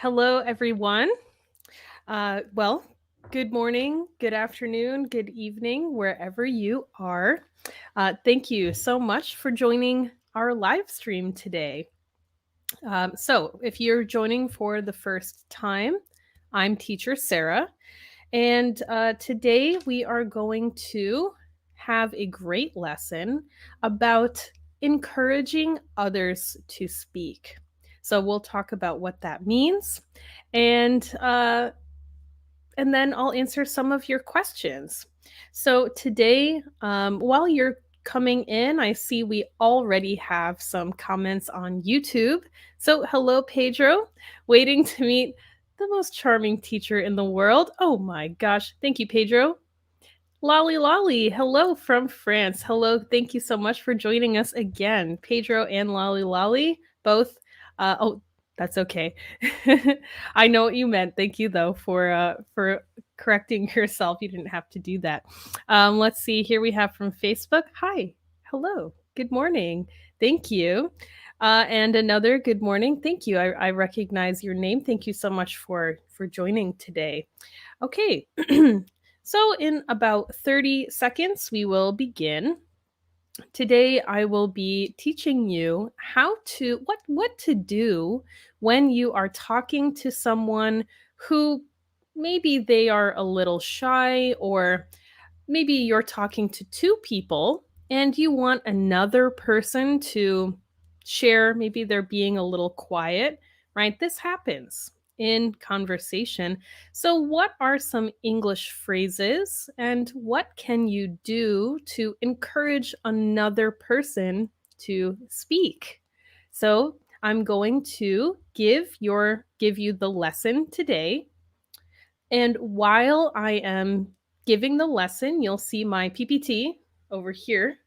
Hello, everyone. Well, good morning, good afternoon, good evening, wherever you are. Thank you so much for joining our live stream today. So, if you're joining for the first time, I'm teacher Sarah, and today we are going to have a great lesson about encouraging others to speak. So, we'll talk about what that means and and then I'll answer some of your questions. So today, while you're coming in, I see we already have some comments on YouTube. So hello, Pedro, waiting to meet the most charming teacher in the world. Oh my gosh. Thank you, Pedro. Lolly Lolly, hello from France. Hello, thank you so much for joining us again. Pedro and Lolly Lolly, both. Oh, that's okay. I know what you meant. Thank you though for correcting yourself. You didn't have to do that. Let's see. Here we have from Facebook. Hi, hello, good morning. Thank you. And another good morning. Thank you. I recognize your name. Thank you so much for joining today. Okay. So, in about 30 seconds, we will begin. Today, I will be teaching you what to do when you are talking to someone who maybe they are a little shy, or maybe you're talking to two people and you want another person to share. Maybe they're being a little quiet, right? This happens in conversation. So, what are some English phrases and what can you do to encourage another person to speak? So, I'm going to give you the lesson today, and while I am giving the lesson, you'll see my PPT over here.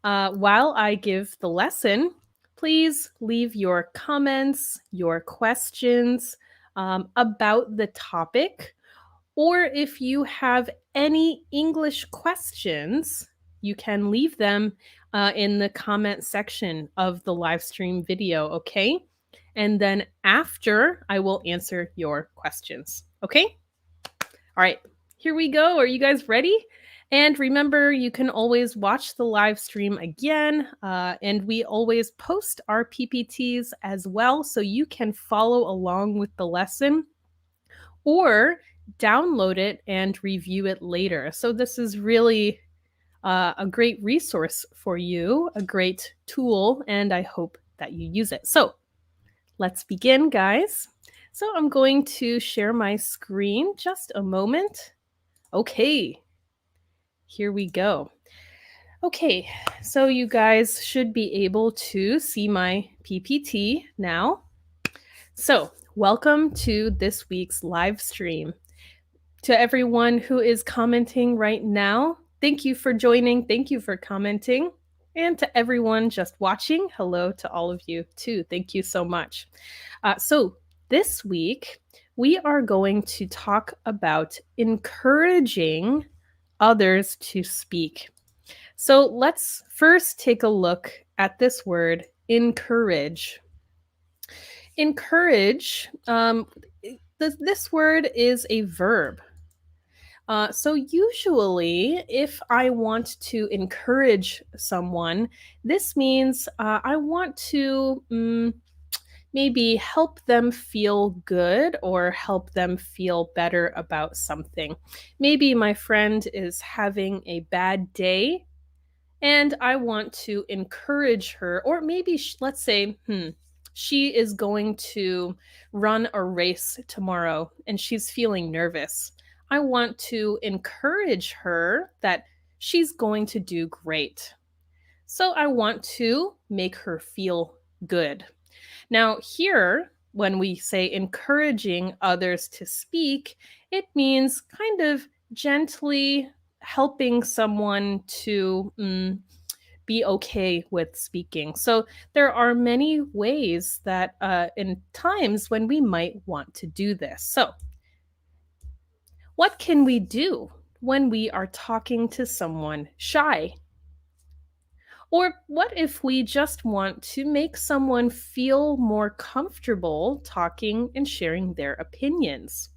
While I give the lesson, please leave your comments, your questions about the topic, or if you have any English questions, you can leave them in the comment section of the live stream video, okay? And then after, I will answer your questions, okay? All right, here we go. Are you guys ready? And remember, you can always watch the live stream again, and we always post our PPTs as well, so you can follow along with the lesson or download it and review it later. So, this is really a great resource for you, a great tool, and I hope that you use it. So, let's begin, guys. So, I'm going to share my screen just a moment. Okay, here we go. Okay, so you guys should be able to see my PPT now. So, welcome to this week's live stream. To everyone who is commenting right now, thank you for joining. Thank you for commenting. And to everyone just watching, hello to all of you too. Thank you so much. So, this week, we are going to talk about encouraging others to speak. So, let's first take a look at this word, encourage. Encourage, this word is a verb. So usually, if I want to encourage someone, this means I want to maybe help them feel good or help them feel better about something. Maybe my friend is having a bad day and I want to encourage her, or maybe let's say, she is going to run a race tomorrow and she's feeling nervous. I want to encourage her that she's going to do great. So I want to make her feel good. Now, here, when we say encouraging others to speak, it means kind of gently helping someone to be okay with speaking. So there are many ways that in times when we might want to do this. So, what can we do when we are talking to someone shy? Or what if we just want to make someone feel more comfortable talking and sharing their opinions?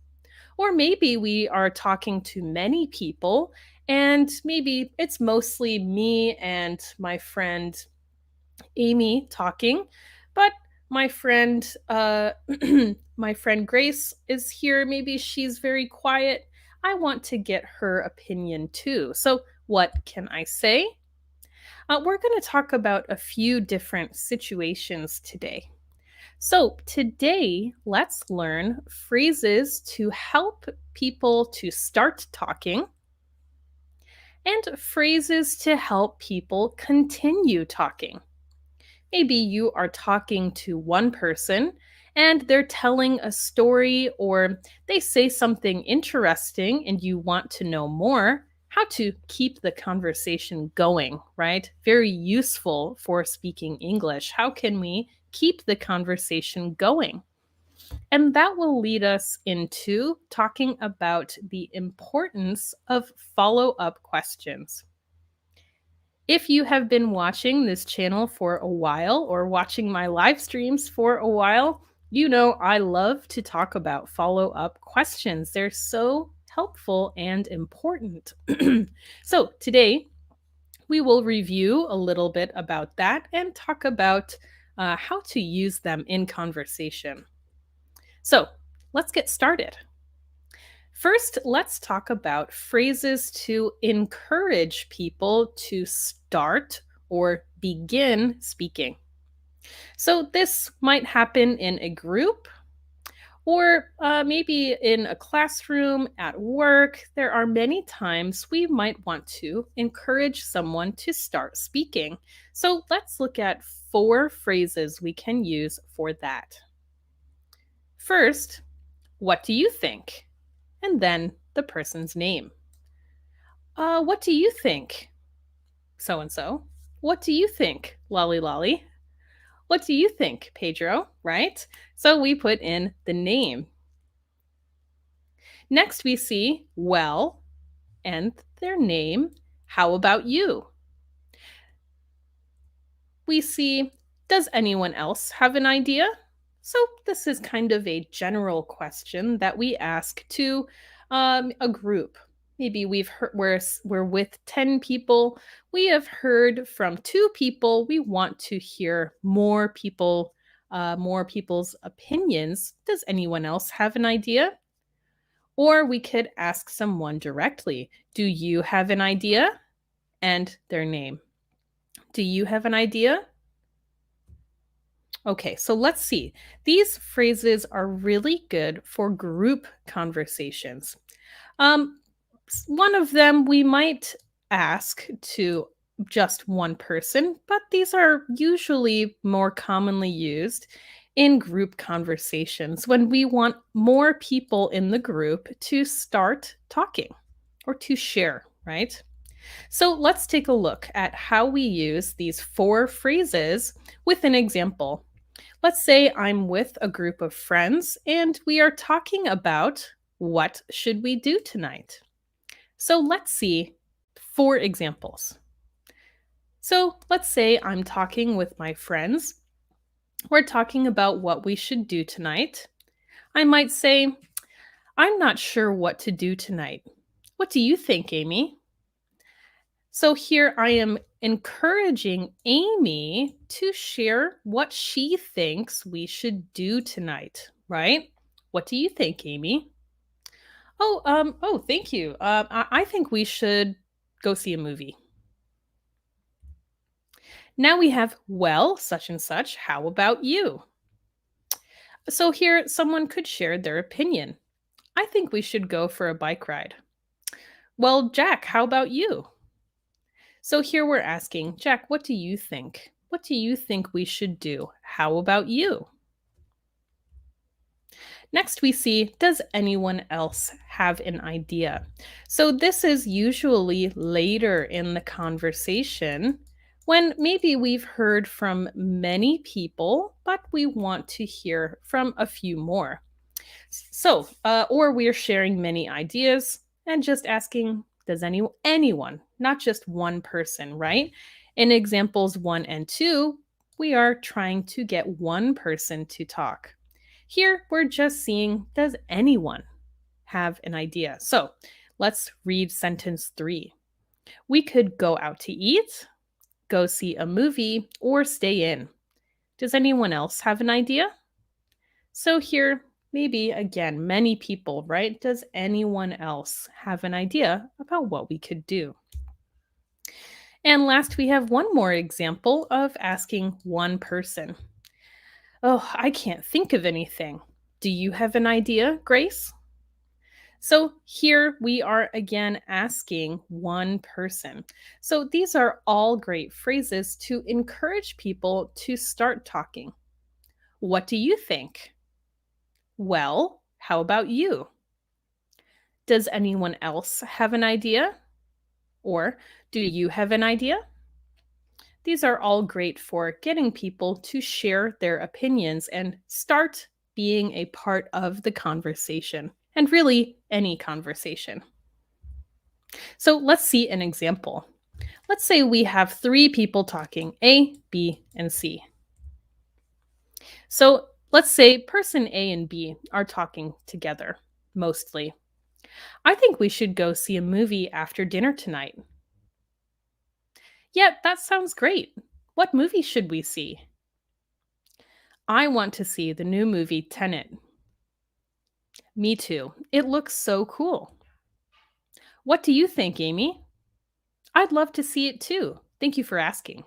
Or maybe we are talking to many people and maybe it's mostly me and my friend Amy talking, but my friend my friend Grace is here. Maybe she's very quiet. I want to get her opinion too. So, what can I say? We're going to talk about a few different situations today. So, today, let's learn phrases to help people to start talking and phrases to help people continue talking. Maybe you are talking to one person and they're telling a story or they say something interesting and you want to know more. How to keep the conversation going, right? Very useful for speaking English. How can we keep the conversation going? And that will lead us into talking about the importance of follow up questions. If you have been watching this channel for a while or watching my live streams for a while, you know I love to talk about follow up questions. They're so helpful and important. So, today we will review a little bit about that and talk about how to use them in conversation. So, let's get started. First, let's talk about phrases to encourage people to start or begin speaking. So, this might happen in a group or maybe in a classroom, at work. There are many times we might want to encourage someone to start speaking. So, let's look at 4 phrases we can use for that. First, what do you think? And then the person's name. What do you think? So and so. What do you think? Lolly Lolly. What do you think, Pedro? Right? So we put in the name. Next, we see well and their name. How about you? We see does anyone else have an idea? So, this is kind of a general question that we ask to a group. Maybe we're with 10 people. We have heard from 2 people. We want to hear more people's opinions. Does anyone else have an idea? Or we could ask someone directly, do you have an idea? And their name. Do you have an idea? Okay, so let's see. These phrases are really good for group conversations. Um, one of them we might ask to just one person, but these are usually more commonly used in group conversations when we want more people in the group to start talking or to share, right? So let's take a look at how we use these 4 phrases with an example. Let's say I'm with a group of friends and we are talking about what should we do tonight. So let's see 4 examples. So let's say I'm talking with my friends. We're talking about what we should do tonight. I might say, I'm not sure what to do tonight. What do you think, Amy? So here I am encouraging Amy to share what she thinks we should do tonight, right? What do you think, Amy? Thank you. I think we should go see a movie. Now we have, well, such and such. How about you? So here someone could share their opinion. I think we should go for a bike ride. Well, Jack, how about you? So here we're asking, Jack, what do you think? What do you think we should do? How about you? Next, we see, does anyone else have an idea? So this is usually later in the conversation when maybe we've heard from many people, but we want to hear from a few more. So, or we're sharing many ideas and just asking, does anyone, not just one person, right? In examples 1 and 2, we are trying to get one person to talk. Here, we're just seeing, does anyone have an idea? So let's read sentence 3. We could go out to eat, go see a movie, or stay in. Does anyone else have an idea? So here, maybe again, many people, right? Does anyone else have an idea about what we could do? And last, we have one more example of asking one person. Oh, I can't think of anything. Do you have an idea, Grace? So here we are again asking one person. So these are all great phrases to encourage people to start talking. What do you think? Well, how about you? Does anyone else have an idea? Or do you have an idea? These are all great for getting people to share their opinions and start being a part of the conversation, and really any conversation. So let's see an example. Let's say we have three people talking, A, B, and C. So let's say person A and B are talking together, mostly. I think we should go see a movie after dinner tonight. Yeah, that sounds great. What movie should we see? I want to see the new movie Tenet. Me too. It looks so cool. What do you think, Amy? I'd love to see it too. Thank you for asking.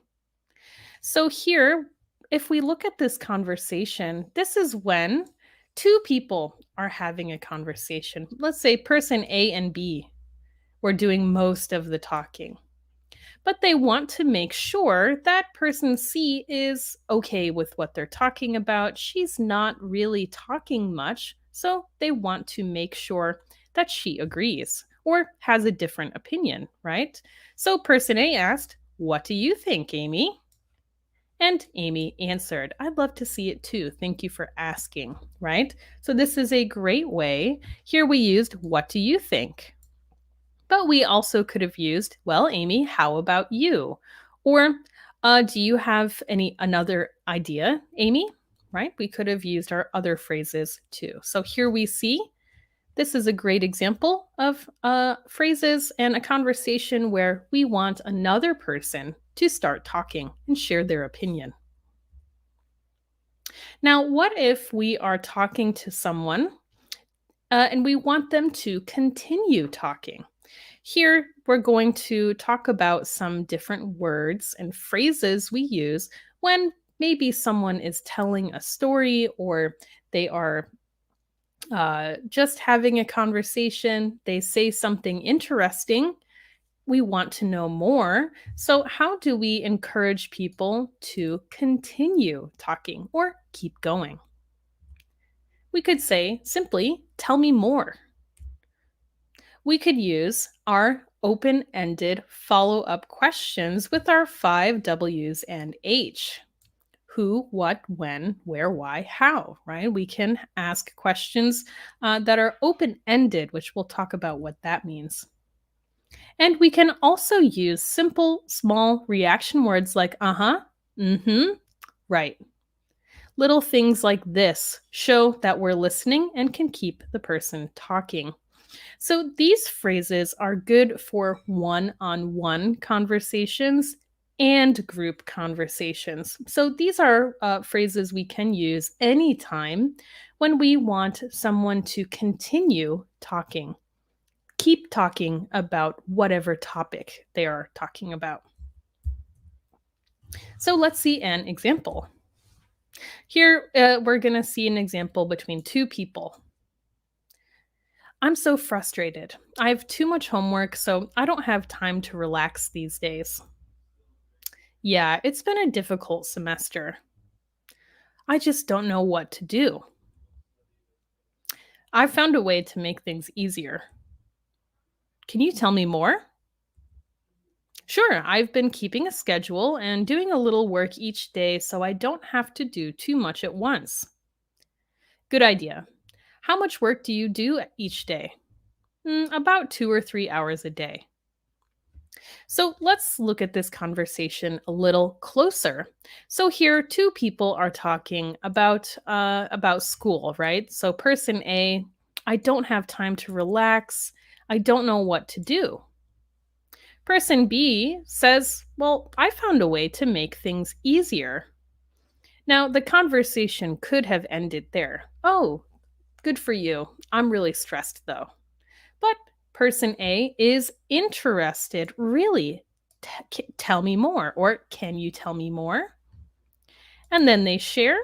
So, here, if we look at this conversation, this is when two people are having a conversation. Let's say person A and B were doing most of the talking, but they want to make sure that person C is okay with what they're talking about. She's not really talking much, so they want to make sure that she agrees or has a different opinion, right? So person A asked, "What do you think, Amy?" And Amy answered, "I'd love to see it too. Thank you for asking," right? So this is a great way. Here we used, "What do you think?" But we also could have used, "Well, Amy, how about you?" Or, "Do you have any another idea, Amy?" Right? We could have used our other phrases too. So here we see this is a great example of phrases and a conversation where we want another person to start talking and share their opinion. Now, what if we are talking to someone and we want them to continue talking? Here, we're going to talk about some different words and phrases we use when maybe someone is telling a story or they are just having a conversation. They say something interesting. We want to know more. So, how do we encourage people to continue talking or keep going? We could say simply, "Tell me more." We could use our open ended follow up questions with our five W's and H: who, what, when, where, why, how, right? We can ask questions that are open ended, which we'll talk about what that means. And we can also use simple, small reaction words like mm hmm, right. Little things like this show that we're listening and can keep the person talking. So these phrases are good for one on one conversations and group conversations. So these are phrases we can use anytime when we want someone to continue talking, keep talking about whatever topic they are talking about. So let's see an example. Here, we're going to see an example between two people. "I'm so frustrated. I have too much homework, so I don't have time to relax these days." "Yeah, it's been a difficult semester. I just don't know what to do." "I found a way to make things easier." "Can you tell me more?" "Sure, I've been keeping a schedule and doing a little work each day so I don't have to do too much at once." "Good idea. How much work do you do each day?" About 2 or 3 hours a day." So let's look at this conversation a little closer. So here, two people are talking about school, right? So person A, I don't have time to relax. I don't know what to do. Person B says, well, I found a way to make things easier. Now, the conversation could have ended there. Oh, good for you. I'm really stressed though. But person A is interested. Really? Tell me more. Or can you tell me more? And then they share.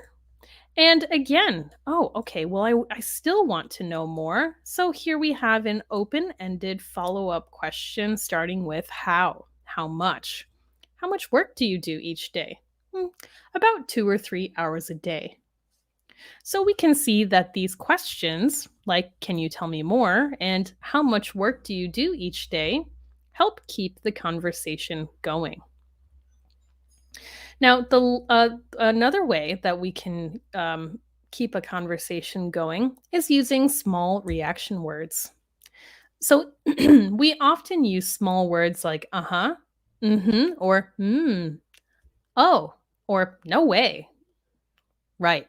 And again, oh, okay, well, I still want to know more. So here we have an open ended follow up question starting with how? How much? How much work do you do each day? "Hmm, about 2 or 3 hours a day." So we can see that these questions, like can you tell me more and how much work do you do each day, help keep the conversation going. Now, the another way that we can keep a conversation going is using small reaction words. So we often use small words like uh-huh, mm-hmm, or oh, or no way. Right.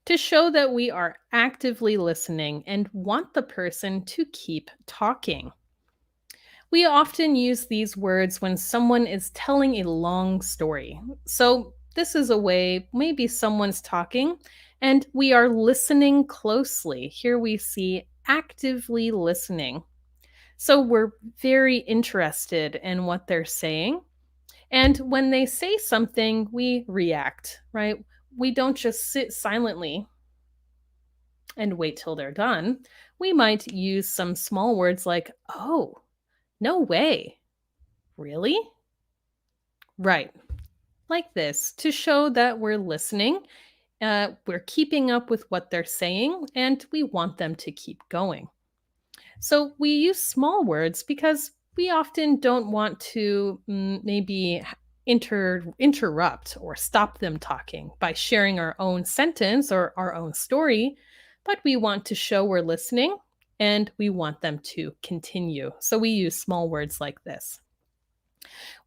To show that we are actively listening and want the person to keep talking. We often use these words when someone is telling a long story. So, this is a way maybe someone's talking and we are listening closely. Here we see actively listening. So, we're very interested in what they're saying. And when they say something, we react, right? We don't just sit silently and wait till they're done. We might use some small words like, oh, no way. Really? Right. Like this to show that we're listening, we're keeping up with what they're saying, and we want them to keep going. So we use small words because we often don't want to maybe interrupt or stop them talking by sharing our own sentence or our own story, but we want to show we're listening and we want them to continue. So we use small words like this.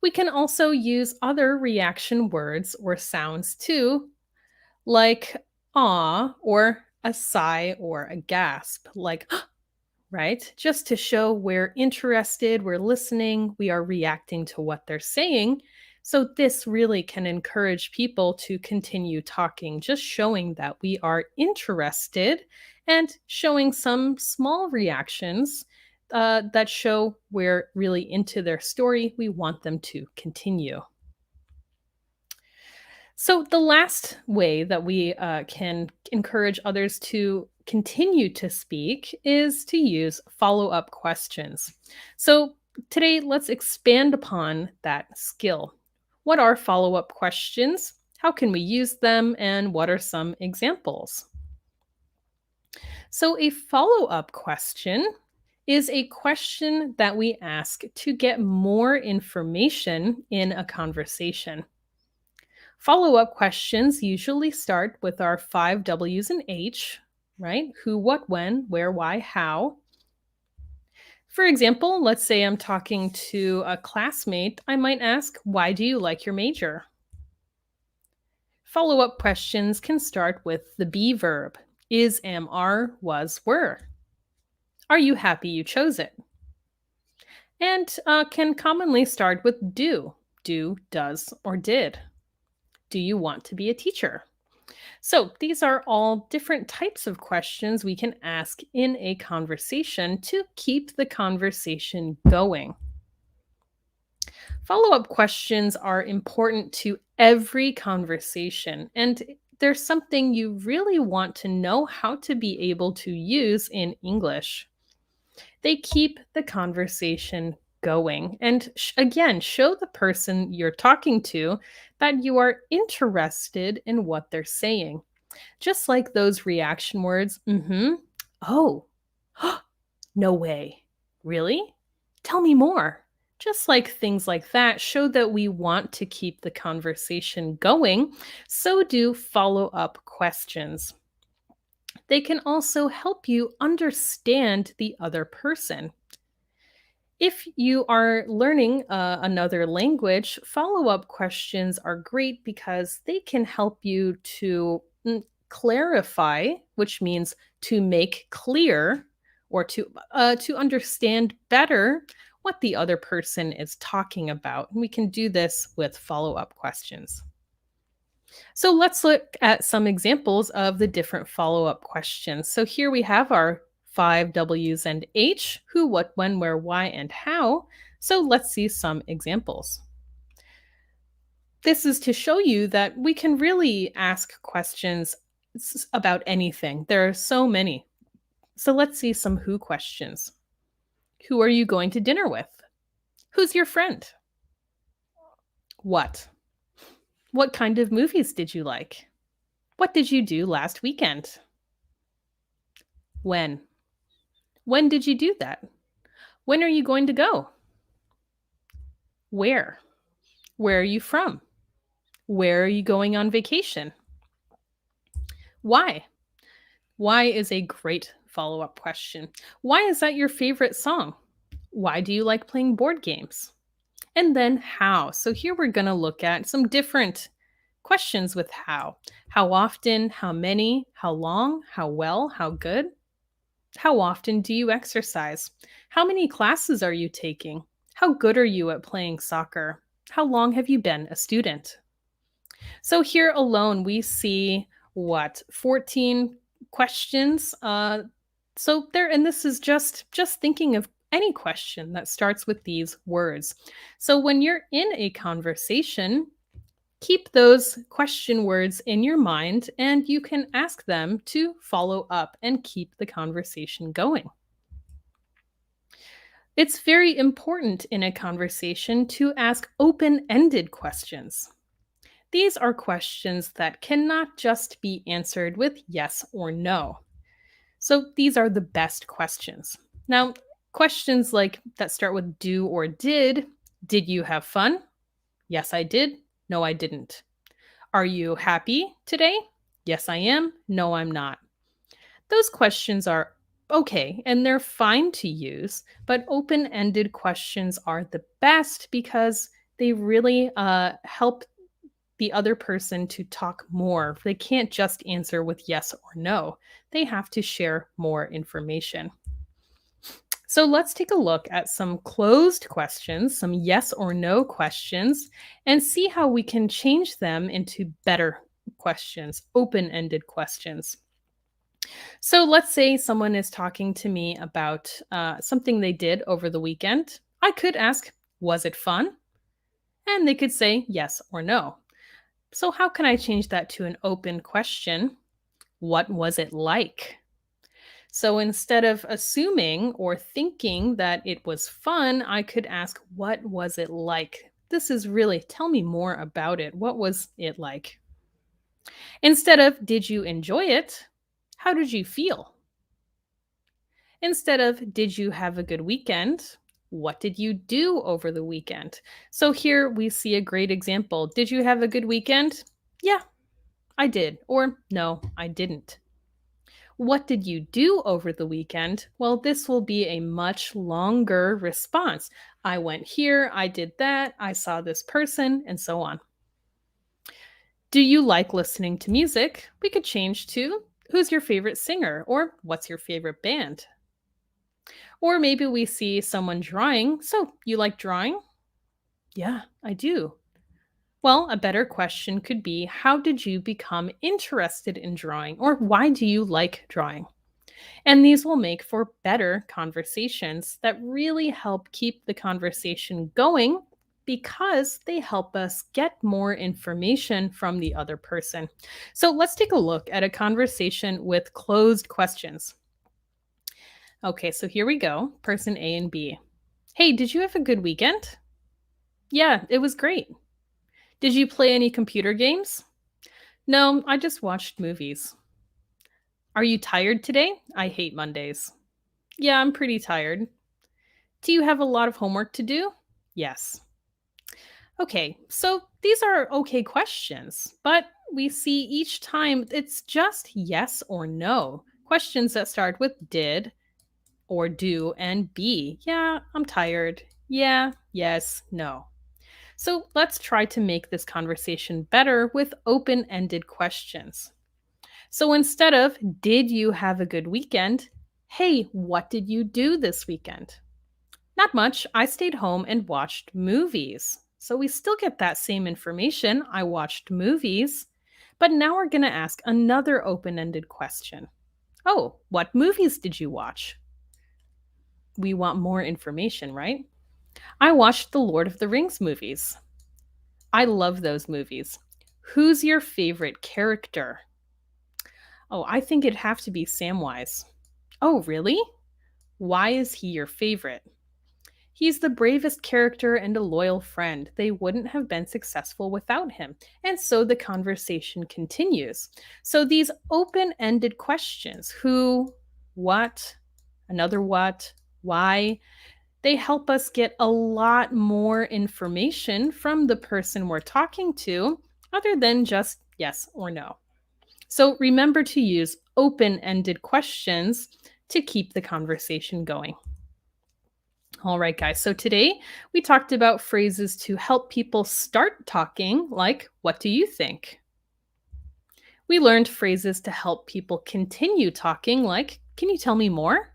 We can also use other reaction words or sounds too, like ah or a sigh or a gasp, like right? Just to show we're interested, we're listening, we are reacting to what they're saying. So, this really can encourage people to continue talking, just showing that we are interested and showing some small reactions that show we're really into their story. We want them to continue. So, the last way that we can encourage others to continue to speak is to use follow up questions. So, today, let's expand upon that skill. What are follow up questions? How can we use them? And what are some examples? So, a follow up question is a question that we ask to get more information in a conversation. Follow up questions usually start with our five W's and H, right? Who, what, when, where, why, how. For example, let's say I'm talking to a classmate, I might ask, why do you like your major? Follow up questions can start with the be verb is, am, are, was, were. Are you happy you chose it? And can commonly start with do, does, or did. Do you want to be a teacher? So, these are all different types of questions we can ask in a conversation to keep the conversation going. Follow up questions are important to every conversation, and there's something you really want to know how to be able to use in English. They keep the conversation going and again show the person you're talking to that you are interested in what they're saying. Just like those reaction words, oh, no way, really? Tell me more. Just like things like that show that we want to keep the conversation going, so do follow up questions. They can also help you understand the other person. If you are learning another language, follow up questions are great because they can help you to clarify, which means to make clear or to understand better what the other person is talking about. And we can do this with follow up questions. So let's look at some examples of the different follow up questions. So here we have our five W's and H: who, what, when, where, why, and how. So let's see some examples. This is to show you that we can really ask questions about anything. There are so many. So let's see some who questions. Who are you going to dinner with? Who's your friend? What? What kind of movies did you like? What did you do last weekend? When? When did you do that? When are you going to go? Where? Where are you from? Where are you going on vacation? Why? Why is a great follow up question. Why is that your favorite song? Why do you like playing board games? And then how. So here we're going to look at some different questions with how. How often? How many? How long? How well? How good? How often do you exercise? How many classes are you taking? How good are you at playing soccer? How long have you been a student? So here alone, we see what 14 questions. So there, and this is just thinking of any question that starts with these words. So when you're in a conversation, keep those question words in your mind and you can ask them to follow up and keep the conversation going. It's very important in a conversation to ask open ended questions. These are questions that cannot just be answered with yes or no. So these are the best questions. Now, questions like that start with do or did you have fun? Yes, I did. No, I didn't. Are you happy today? Yes, I am. No, I'm not. Those questions are okay and they're fine to use, but open ended questions are the best because they really help the other person to talk more. They can't just answer with yes or no, they have to share more information. So let's take a look at some closed questions, some yes or no questions, and see how we can change them into better questions, open ended questions. So let's say someone is talking to me about something they did over the weekend. I could ask, was it fun? And they could say yes or no. So, how can I change that to an open question? What was it like? So, instead of assuming or thinking that it was fun, I could ask, what was it like? This is really, tell me more about it. What was it like? Instead of, did you enjoy it? How did you feel? Instead of, did you have a good weekend? What did you do over the weekend? So, here we see a great example. Did you have a good weekend? Yeah, I did. Or, no, I didn't. What did you do over the weekend? Well, this will be a much longer response. I went here, I did that, I saw this person, and so on. Do you like listening to music? We could change to who's your favorite singer or what's your favorite band? Or maybe we see someone drawing. So, you like drawing? Yeah, I do. Well, a better question could be how did you become interested in drawing? Or why do you like drawing? And these will make for better conversations that really help keep the conversation going because they help us get more information from the other person. So let's take a look at a conversation with closed questions. Okay, so here we go. Person A and B. Hey, did you have a good weekend? Yeah, it was great. Did you play any computer games? No, I just watched movies. Are you tired today? I hate Mondays. Yeah, I'm pretty tired. Do you have a lot of homework to do? Yes. Okay, so these are okay questions, but we see each time it's just yes or no. Questions that start with did or do and be. Yeah, I'm tired. Yeah, yes, no. So let's try to make this conversation better with open ended questions. So instead of, did you have a good weekend? Hey, what did you do this weekend? Not much. I stayed home and watched movies. So we still get that same information. I watched movies. But now we're going to ask another open ended question. Oh, what movies did you watch? We want more information, right? I watched the Lord of the Rings movies. I love those movies. Who's your favorite character? Oh, I think it'd have to be Samwise. Oh, really? Why is he your favorite? He's the bravest character and a loyal friend. They wouldn't have been successful without him. And so the conversation continues. So these open ended questions who, what, another what, why they help us get a lot more information from the person we're talking to other than just yes or no. So remember to use open ended questions to keep the conversation going. All right, guys. So today we talked about phrases to help people start talking, like, what do you think? We learned phrases to help people continue talking, like, can you tell me more?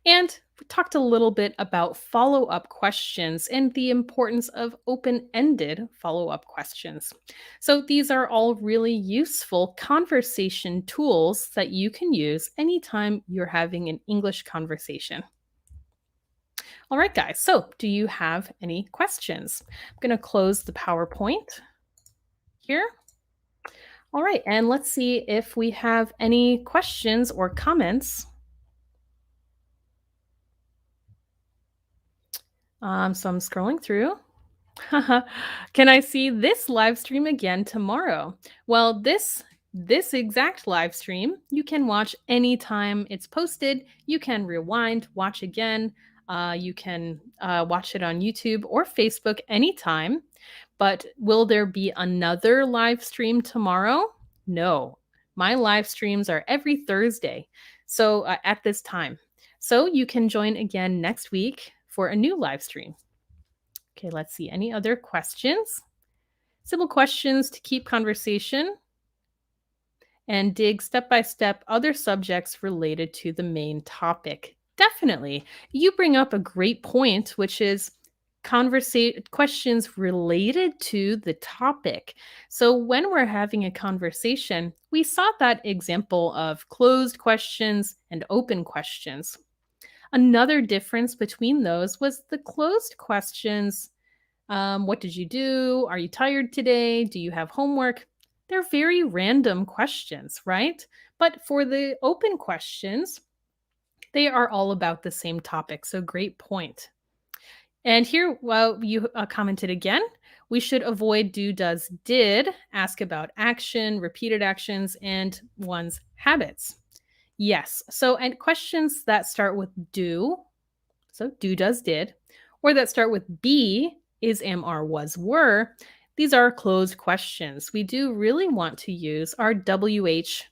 And we talked a little bit about follow up questions and the importance of open ended follow up questions. So, these are all really useful conversation tools that you can use anytime you're having an English conversation. All right, guys. So, do you have any questions? I'm going to close the PowerPoint here. All right, and let's see if we have any questions or comments. So, I'm scrolling through. Can I see this live stream again tomorrow? Well, this exact live stream you can watch anytime it's posted. You can rewind, watch again. You can watch it on YouTube or Facebook anytime. But will there be another live stream tomorrow? No. My live streams are every Thursday. So at this time. So you can join again next week for a new live stream. Okay, let's see. Any other questions? Simple questions to keep conversation and dig step by step other subjects related to the main topic. Definitely. You bring up a great point, which is questions related to the topic. So when we're having a conversation, we saw that example of closed questions and open questions. Another difference between those was the closed questions. What did you do? Are you tired today? Do you have homework? They're very random questions, right? But for the open questions, they are all about the same topic. So great point. And here, well, you commented again. We should avoid do, does, did, ask about action, repeated actions, and one's habits. Yes. So, and questions that start with do, so do, does, did, or that start with be, is, am, are, was, were, these are closed questions. We do really want to use our WH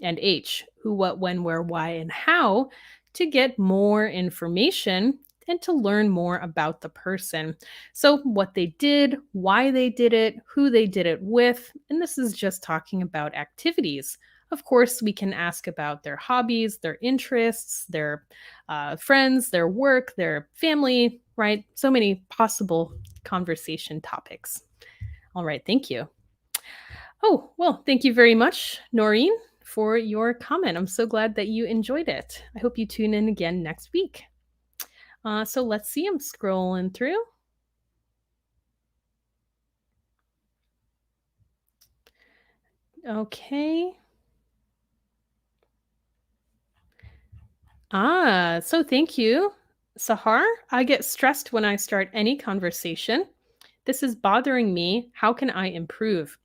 and H, who, what, when, where, why, and how, to get more information and to learn more about the person. So, what they did, why they did it, who they did it with, and this is just talking about activities. Of course, we can ask about their hobbies, their interests, their friends, their work, their family, right? So many possible conversation topics. All right, thank you. Oh, well, thank you very much, Noreen, for your comment. I'm so glad that you enjoyed it. I hope you tune in again next week. So let's see, I'm scrolling through. Okay. So thank you, Sahar. I get stressed when I start any conversation. This is bothering me. How can I improve?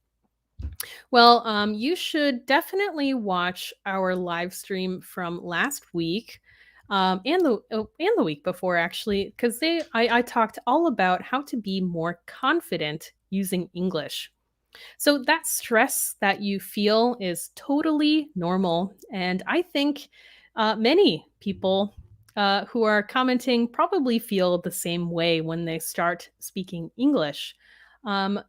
Well, you should definitely watch our live stream from last week, and the week before, actually, because I talked all about how to be more confident using English. So that stress that you feel is totally normal, and I think Many people who are commenting probably feel the same way when they start speaking English. Um,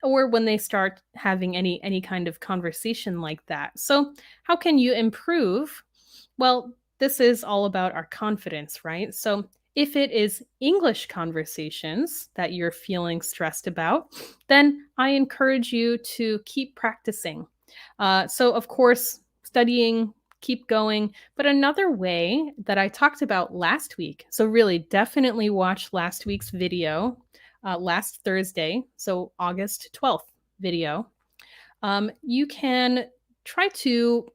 or when they start having any kind of conversation like that. So, how can you improve? Well, this is all about our confidence, right? So, if it is English conversations that you're feeling stressed about, then I encourage you to keep practicing. So, of course, studying, keep going. But another way that I talked about last week, so really definitely watch last week's video, last Thursday, so August 12th video. You can try to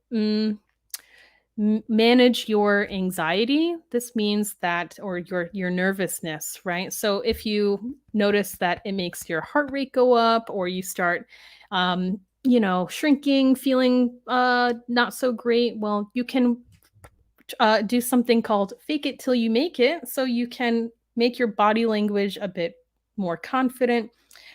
manage your anxiety. This means that, or your nervousness, right? So if you notice that it makes your heart rate go up, or you start shrinking, feeling not so great, well, you can do something called fake it till you make it. So you can make your body language a bit more confident.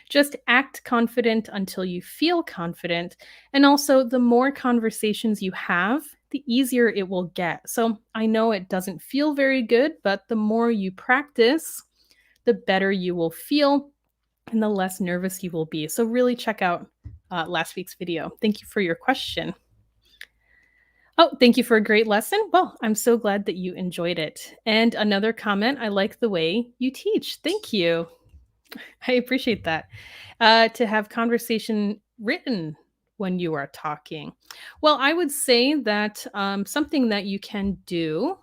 Just act confident until you feel confident. And also, the more conversations you have, the easier it will get. So I know it doesn't feel very good, but the more you practice, the better you will feel and the less nervous you will be. So really check out last week's video. Thank you for your question. Oh, thank you for a great lesson. Well, I'm so glad that you enjoyed it. And another comment, I like the way you teach. Thank you. I appreciate that. To have conversation written when you are talking. Well, I would say that something that you can do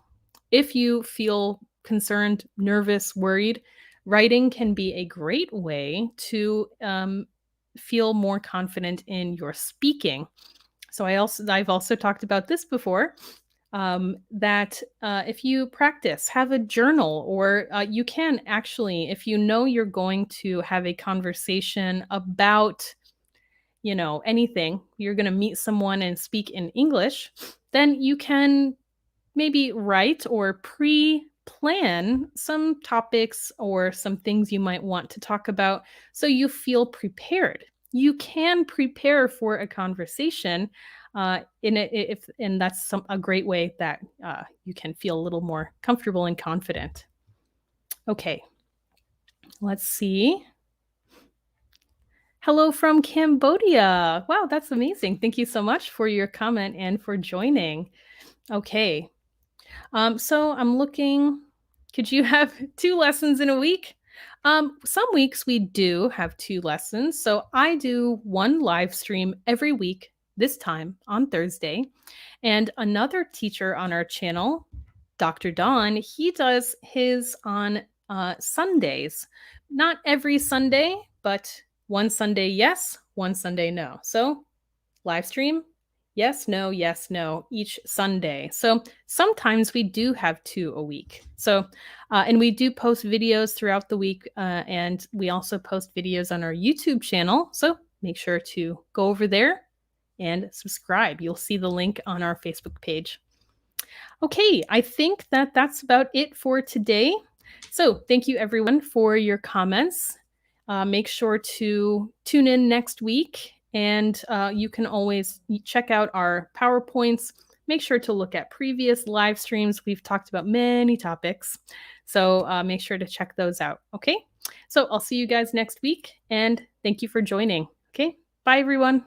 if you feel concerned, nervous, worried, writing can be a great way to feel more confident in your speaking. So I've also talked about this before. That if you practice, have a journal, or you can actually, if you know you're going to have a conversation about, anything, you're going to meet someone and speak in English, then you can maybe write or pre-plan some topics or some things you might want to talk about so you feel prepared. You can prepare for a conversation in it if and that's a great way that you can feel a little more comfortable and confident. Okay, let's see. Hello from Cambodia. Wow, that's amazing. Thank you so much for your comment and for joining. Okay, so I'm looking, could you have 2 lessons in a week? Some weeks we do have 2 lessons. So I do 1 live stream every week, this time on Thursday. And another teacher on our channel, Dr. Don, he does his on Sundays. Not every Sunday, but one Sunday yes, one Sunday no. So live stream, yes, no, each Sunday. So sometimes we do have 2 a week. So, and we do post videos throughout the week, and we also post videos on our YouTube channel. So make sure to go over there and subscribe. You'll see the link on our Facebook page. Okay, I think that that's about it for today. So thank you everyone for your comments. Make sure to tune in next week, and you can always check out our PowerPoints. Make sure to look at previous live streams. We've talked about many topics, so make sure to check those out. Okay, so I'll see you guys next week, and thank you for joining. Okay, bye everyone.